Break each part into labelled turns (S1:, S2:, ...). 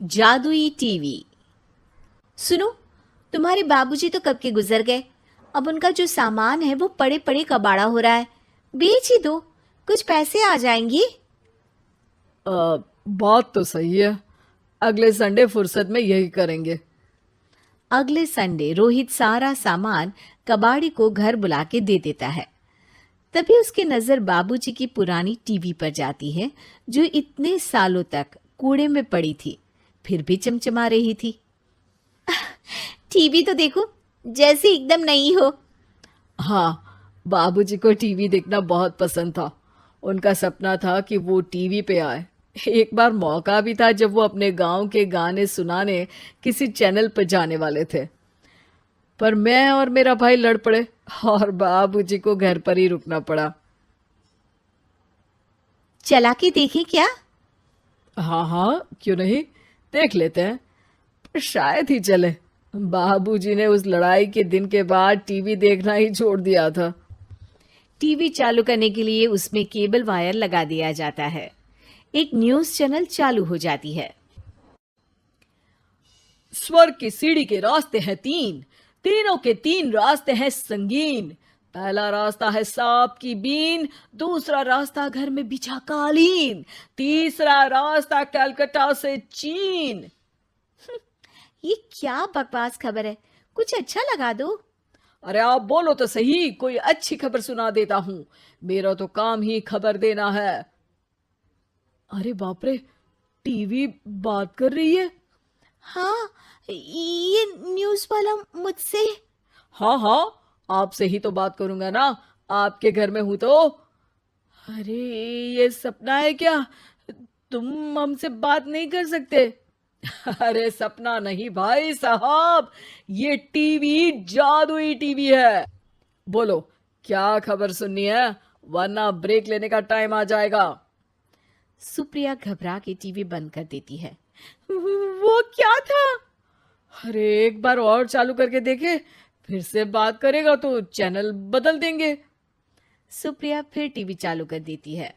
S1: जादुई टीवी। सुनो, तुम्हारे बाबूजी तो कब के गुजर गए। अब उनका जो सामान है वो पड़े पड़े कबाड़ा हो रहा है। बेच ही दो, कुछ पैसे आ जाएंगी।
S2: बात तो सही है। अगले संडे फुर्सत में यही करेंगे।
S1: अगले संडे रोहित सारा सामान कबाड़ी को घर बुला के दे देता है। तभी उसकी नजर बाबूजी की पुरानी टीवी पर जाती है, जो इतने सालों तक कूड़े में पड़ी थी, फिर भी चमचमा रही थी। टीवी तो देखो, जैसे एकदम नई हो।
S2: हाँ, बाबूजी को टीवी देखना बहुत पसंद था। उनका सपना था कि वो टीवी पे आए। एक बार मौका भी था जब वो अपने गांव के गाने सुनाने किसी चैनल पर जाने वाले थे, पर मैं और मेरा भाई लड़ पड़े और बाबूजी को घर पर ही रुकना पड़ा।
S1: चला के देखें क्या?
S2: हाँ हाँ, क्यों नहीं, देख लेते हैं। पर शायद ही चले। बाबूजी ने उस लड़ाई के दिन के बाद टीवी देखना ही छोड़ दिया था।
S1: टीवी चालू करने के लिए उसमें केबल वायर लगा दिया जाता है। एक न्यूज चैनल चालू हो जाती है।
S2: स्वर्ग की सीढ़ी के रास्ते हैं तीन, तीनों के तीन रास्ते हैं संगीन। पहला रास्ता है सांप की बीन, दूसरा रास्ता घर में बिछा कालीन, तीसरा रास्ता कलकत्ता से चीन।
S1: ये क्या बकवास खबर है, कुछ अच्छा लगा दो।
S2: अरे आप बोलो तो सही, कोई अच्छी खबर सुना देता हूं। मेरा तो काम ही खबर देना है। अरे बाप रे, टीवी बात कर रही है।
S1: हाँ, ये न्यूज वाला मुझसे।
S2: हाँ हाँ, आपसे ही तो बात करूंगा ना, आपके घर में हूं तो। अरे, ये सपना है क्या? तुम हमसे बात नहीं कर सकते? अरे सपना नहीं भाई साहब, ये टीवी जादुई टीवी है। बोलो, क्या खबर सुननी है, वरना ब्रेक लेने का टाइम आ जाएगा।
S1: सुप्रिया घबरा के टीवी बंद कर देती है। वो क्या था?
S2: अरे एक बार और चालू करके देखे, फिर से बात करेगा तो चैनल बदल देंगे।
S1: सुप्रिया फिर टीवी चालू कर देती है।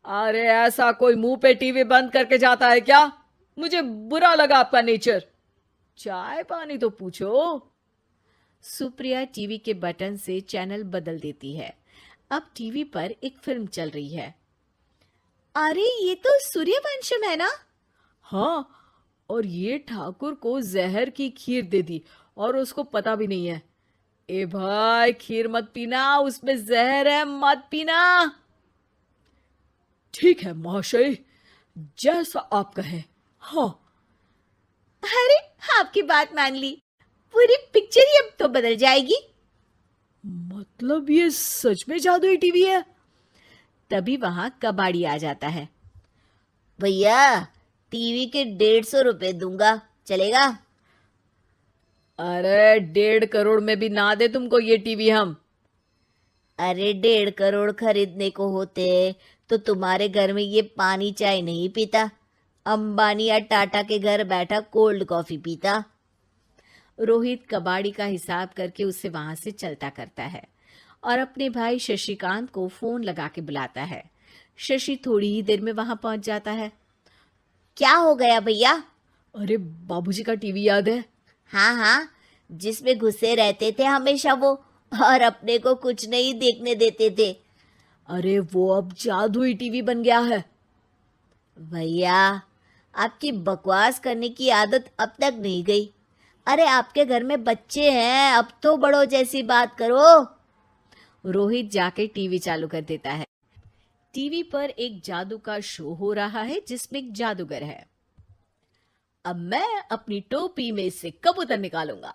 S2: अरे ऐसा कोई मुंह पे टीवी बंद करके जाता है क्या? मुझे बुरा लगा आपका नेचर। चाय पानी तो पूछो।
S1: सुप्रिया टीवी के बटन से चैनल बदल देती है। अब टीवी पर एक फिल्म चल रही है। अरे ये तो सूर्यवंशम है ना?
S2: हाँ, और ये ठाकुर को जहर की खीर दे दी और उसको पता भी नहीं है। ए भाई, खीर मत पीना, उसमें जहर है, मत पीना। ठीक है महाशय, जैसा आप कहें। हाँ।
S1: अरे, आपकी बात मान ली, पूरी पिक्चर ही अब तो बदल जाएगी।
S2: मतलब ये सच में जादुई टीवी है?
S1: तभी वहां कबाड़ी आ जाता है।
S3: भैया, टीवी के 150 रुपए दूंगा, चलेगा?
S2: अरे 1.5 करोड़ में भी ना दे तुमको ये टीवी हम।
S3: अरे 1.5 करोड़ खरीदने को होते तो तुम्हारे घर में ये पानी चाय नहीं पीता, अंबानी या टाटा के घर बैठा कोल्ड कॉफी पीता।
S1: रोहित कबाड़ी का हिसाब करके उसे वहां से चलता करता है और अपने भाई शशिकांत को फोन लगा के बुलाता है। शशि थोड़ी ही देर में वहां पहुंच जाता है।
S3: क्या हो गया भैया?
S2: अरे बाबूजी का टीवी याद है?
S3: हाँ हाँ, जिसमें घुसे रहते थे हमेशा वो, और अपने को कुछ नहीं देखने देते थे।
S2: अरे वो अब जादुई टीवी बन गया है।
S3: भैया, आपकी बकवास करने की आदत अब तक नहीं गई। अरे आपके घर में बच्चे हैं, अब तो बड़ों जैसी बात करो।
S1: रोहित जाके टीवी चालू कर देता है। टीवी पर एक जादू का शो हो रहा है जिसमें एक जादूगर है। अब मैं अपनी टोपी में से कबूतर निकालूंगा।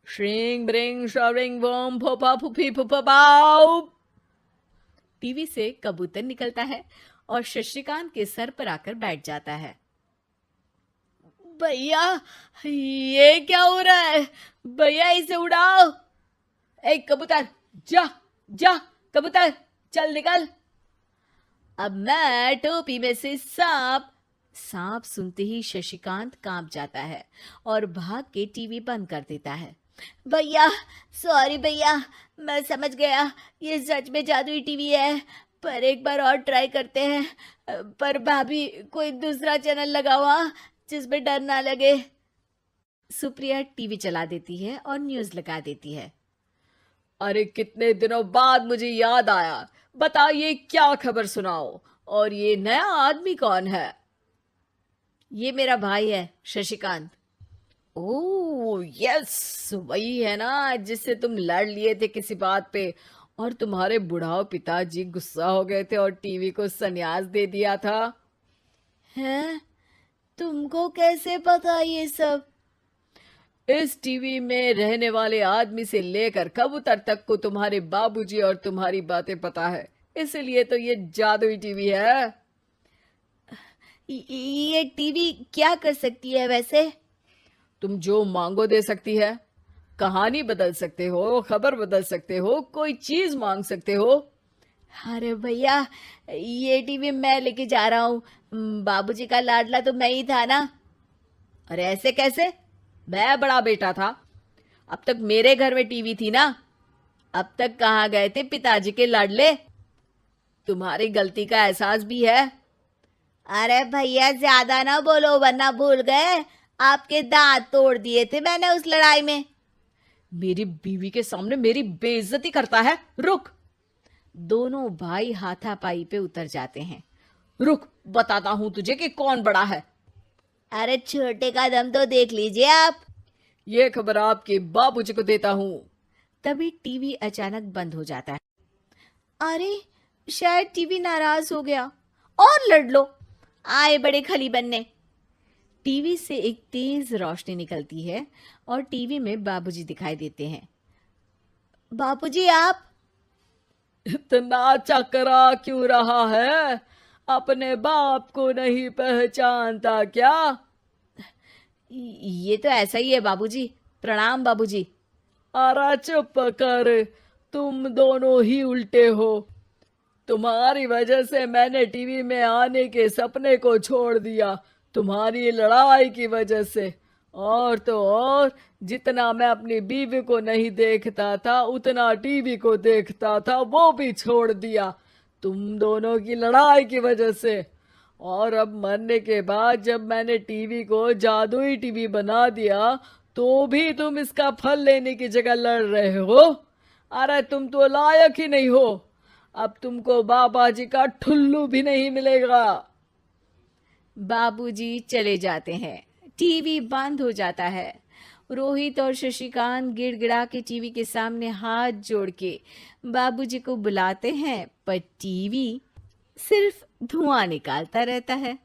S2: श्रिंग ब्रिंग शरिंग बम फोपा फुफी फुफा बाउ।
S1: टीवी से कबूतर निकलता है और शशिकांत के सर पर आकर बैठ जाता है।
S2: भैया, ये क्या हो रहा है? भैया इसे उड़ाओ। ए कबूतर, जा जा, कबूतर चल निकल।
S1: अब मैं टोपी में से सांप सुनते ही शशिकांत कांप जाता है और भाग के टीवी बंद कर देता है।
S3: भैया, सॉरी भैया, मैं समझ गया ये सच में जादुई टीवी है, पर एक बार और ट्राई करते हैं। पर भाभी, कोई दूसरा चैनल लगा हुआ, जिसमें डर ना लगे।
S1: सुप्रिया टीवी चला देती है और न्यूज लगा देती है।
S2: अरे कितने दिनों बाद मुझे याद आया, बताइए क्या खबर सुनाओ। और ये नया आदमी कौन है?
S1: ये मेरा भाई है शशिकांत।
S2: ओह यस, वही है ना जिससे तुम लड़ लिए थे किसी बात पे, और तुम्हारे बुढ़ाओ पिताजी गुस्सा हो गए थे और टीवी को संन्यास दे दिया था।
S3: हैं? तुमको कैसे पता ये सब?
S2: इस टीवी में रहने वाले आदमी से लेकर कबूतर तक को तुम्हारे बाबूजी और तुम्हारी बातें पता है, इसलिए तो ये जादुई टीवी है।
S3: ये टीवी क्या कर सकती है वैसे?
S2: तुम जो मांगो दे सकती है। कहानी बदल सकते हो, खबर बदल सकते हो, कोई चीज मांग सकते हो।
S3: अरे भैया, ये टीवी मैं लेके जा रहा हूँ। बाबूजी का लाडला तो मैं ही था ना।
S2: अरे ऐसे कैसे? मैं बड़ा बेटा था, अब तक मेरे घर में टीवी थी ना।
S3: अब तक कहाँ गए थे पिताजी के लाडले?
S2: तुम्हारी गलती का एहसास भी है।
S3: अरे भैया, ज्यादा ना बोलो वरना भूल गए आपके दांत तोड़ दिए थे मैंने उस लड़ाई में।
S2: मेरी बीवी के सामने मेरी बेइज्जती करता है। रुक
S1: दोनों भाई हाथापाई पे उतर जाते हैं।
S2: रुक, बताता हूं तुझे कि कौन बड़ा है।
S3: अरे छोटे का दम तो देख लीजिए आप।
S2: ये खबर आपके बाबूजी को देता हूं।
S1: तभी टीवी अचानक बंद हो जाता है। अरे शायद टीवी नाराज हो गया।
S3: और लड़ लो, आए बड़े खली बनने।
S1: टीवी से एक तेज रोशनी निकलती है और टीवी में बाबूजी दिखाई देते हैं।
S3: बापूजी आप?
S2: इतना चकरा क्यों रहा है? अपने बाप को नहीं पहचानता क्या?
S1: ये तो ऐसा ही है बाबूजी। प्रणाम बाबूजी।
S2: अरे चुप कर, तुम दोनों ही उल्टे हो। तुम्हारी वजह से मैंने टीवी में आने के सपने को छोड़ दिया, तुम्हारी लड़ाई की वजह से। और तो और, जितना मैं अपनी बीवी को नहीं देखता था उतना टीवी को देखता था, वो भी छोड़ दिया तुम दोनों की लड़ाई की वजह से। और अब मरने के बाद जब मैंने टीवी को जादुई टीवी बना दिया तो भी तुम इसका फल लेने की जगह लड़ रहे हो। अरे तुम तो लायक ही नहीं हो, अब तुमको बाबा जी का ठुल्लू भी नहीं मिलेगा।
S1: बाबूजी चले जाते हैं। टीवी बंद हो जाता है। रोहित और शशिकांत गिड़गिड़ा के टीवी के सामने हाथ जोड़ के बाबूजी को बुलाते हैं, पर टीवी सिर्फ धुआं निकालता रहता है।